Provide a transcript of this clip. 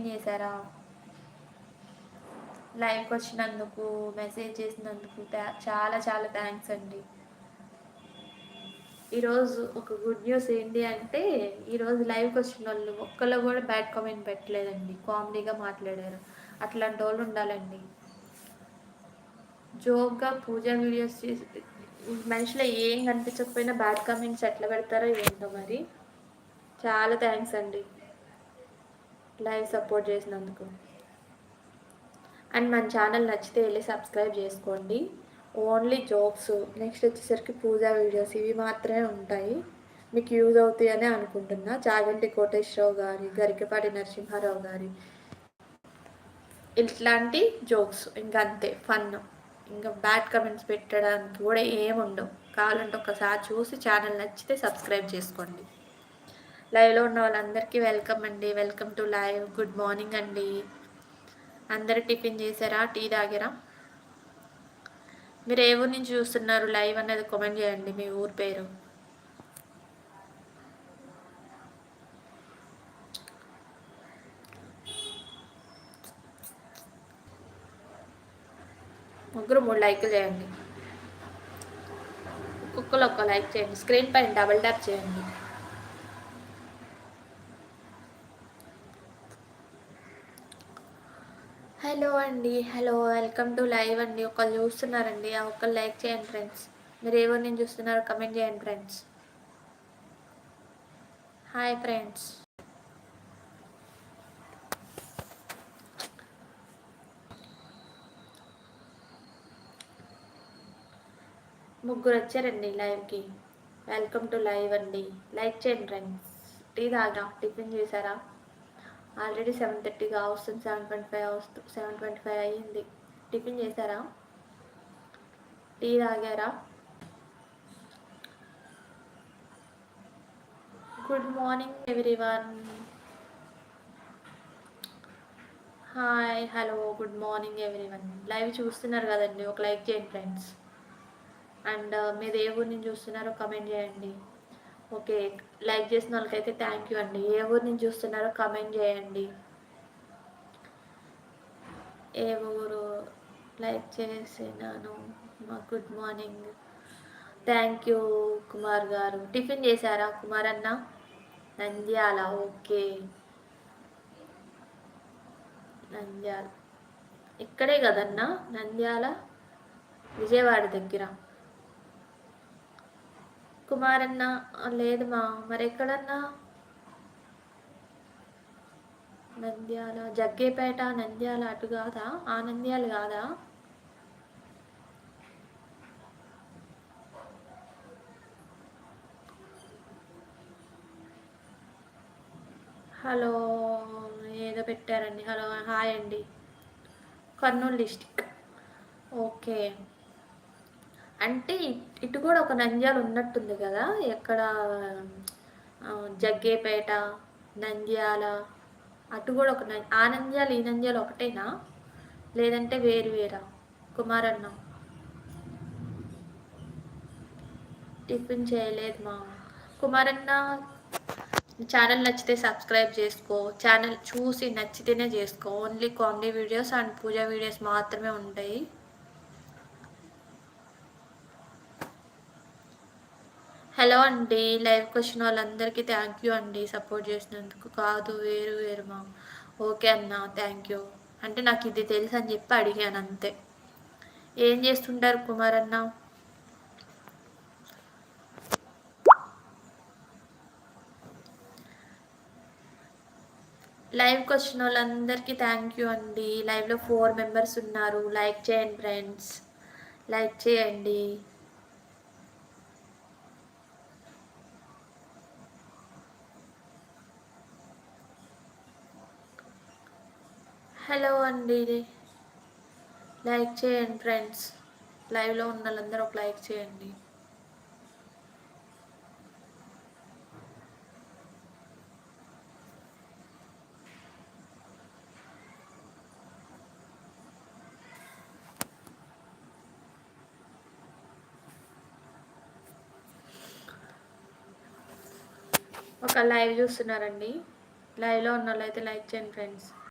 చేశారా? లైవ్కి వచ్చినందుకు, మెసేజ్ చేసినందుకు చాలా చాలా థ్యాంక్స్ అండి. ఈరోజు ఒక గుడ్ న్యూస్ ఏంటి అంటే, ఈరోజు లైవ్కి వచ్చిన వాళ్ళు ఒక్కళ్ళు కూడా బ్యాడ్ కామెంట్ పెట్టలేదండి. కామెడీగా మాట్లాడారు. అట్లాంటి వాళ్ళు ఉండాలండి. జోక్గా పూజ వీడియోస్ చేసి మనిషిలో ఏం కనిపించకపోయినా బ్యాడ్ కామెంట్స్ ఎట్లా పెడతారో ఏంటో మరి. చాలా థ్యాంక్స్ అండి లైవ్ సపోర్ట్ చేసినందుకు. అండ్ మన ఛానల్ నచ్చితే వెళ్ళి సబ్స్క్రైబ్ చేసుకోండి. ఓన్లీ జోక్స్, నెక్స్ట్ వచ్చేసరికి పూజా వీడియోస్ ఇవి మాత్రమే ఉంటాయి. మీకు యూజ్ అవుతాయని అనుకుంటున్నా. చాగంటి కోటేశ్వరరావు గారి, గరికపాటి నరసింహారావు గారి ఇట్లాంటి జోక్స్ ఇంకా అంతే ఫన్. ఇంకా బ్యాడ్ కమెంట్స్ పెట్టడానికి కూడా ఏముండవు. కావాలంటే ఒకసారి చూసి ఛానల్ నచ్చితే సబ్స్క్రైబ్ చేసుకోండి. లైవ్లో ఉన్న వాళ్ళందరికీ వెల్కమ్ అండి. Welcome to live. Good morning అండి. అందరు టిఫిన్ చేశారా? టీ తాగారా? మీరు ఏ ఊరు నుంచి చూస్తున్నారు లైవ్ అనేది కామెంట్ చేయండి, మీ ఊరు పేరు. ముగ్గురు 3 లైక్లు చేయండి. ఒక్కొక్కరు ఒక్క లైక్ చేయండి. స్క్రీన్ పైన డబుల్ ట్యాప్ చేయండి. హలో అండి, హలో, వెల్కమ్ టు లైవ్ అండి. ఒకళ్ళు చూస్తున్నారండి, ఒకళ్ళు లైక్ చేయండి ఫ్రెండ్స్. మీరు ఏ ఊరు నుంచి చూస్తున్నారో కమెంట్ చేయండి ఫ్రెండ్స్. Hi friends. ముగ్గురు వచ్చారండి లైవ్కి. వెల్కమ్ టు లైవ్ అండి. లైక్ చేయండి ఫ్రెండ్స్. టీ తాగా, టిఫిన్ చేశారా? ఆల్రెడీ 7:30గా వస్తుంది. 7:25 అయ్యింది. టిఫిన్ చేశారా? టీ తాగారా? Good morning everyone. Hi, hello, good morning everyone. Live చూస్తున్నారు కదండి, ఒక లైక్ చేయండి ఫ్రెండ్స్. అండ్ మీరు ఏ ఊరు నుంచి చూస్తున్నారో కమెంట్ చేయండి. ఓకే, లైక్ చేసిన వాళ్ళకైతే థ్యాంక్ యూ అండి. ఏ ఊరు నుంచి చూస్తున్నారో కమెంట్ చేయండి. ఏ ఊరు? లైక్ చేసినాను. Good morning. Thank you Kumar గారు. టిఫిన్ చేశారా కుమార్ అన్న? నంద్యాల. ఓకే, నంద్యాల ఇక్కడే కదన్నా? నంద్యాల విజయవాడ దగ్గర. కుమారన్న లేదు మా, మరి ఎక్కడన్నా? నంద్యాల, జగ్గేపేట, నంద్యాల అటు కాదా? ఆ నంద్యాల కాదా? హలో ఏదో పెట్టారండి. హలో, హాయ్ అండి. కర్నూలు డిస్టిక్. ఓకే, అంటే ఇటు కూడా ఒక నంద్యాల ఉన్నట్టుంది కదా. ఎక్కడ? జగ్గేపేట, నంద్యాల అటు కూడా ఒక ఆ నంద్యాల ఈ నంద్యాల ఒకటేనా, లేదంటే వేరు వేరా? కుమారన్న టిఫిన్ చేయలేదు మా. కుమారన్న ఛానల్ నచ్చితే సబ్స్క్రైబ్ చేసుకో. ఛానల్ చూసి నచ్చితేనే చేసుకో. Only comedy videos and puja videos మాత్రమే ఉంటాయి. హలో అండి, లైవ్కి వచ్చిన వాళ్ళందరికీ థ్యాంక్ యూ అండి సపోర్ట్ చేసినందుకు. కాదు, వేరు వేరు మా. ఓకే అన్న, థ్యాంక్ యూ. అంటే నాకు ఇది తెలుసు అని చెప్పి అడిగాను అంతే. ఏం చేస్తుంటారు కుమార్ అన్న? లైవ్కి వచ్చిన వాళ్ళందరికీ థ్యాంక్ యూ అండి. లైవ్లో 4 మెంబర్స్ ఉన్నారు. లైక్ చేయండి ఫ్రెండ్స్, లైక్ చేయండి. హలో అండి, లైక్ చేయండి ఫ్రెండ్స్. లైవ్లో ఉన్న వాళ్ళందరూ ఒక లైక్ చేయండి. ఒక లైవ్ చూస్తున్నారండి. లైవ్‌లో ఉన్నోళ్ళైతే లైక్ చేయండి ఫ్రెండ్స్.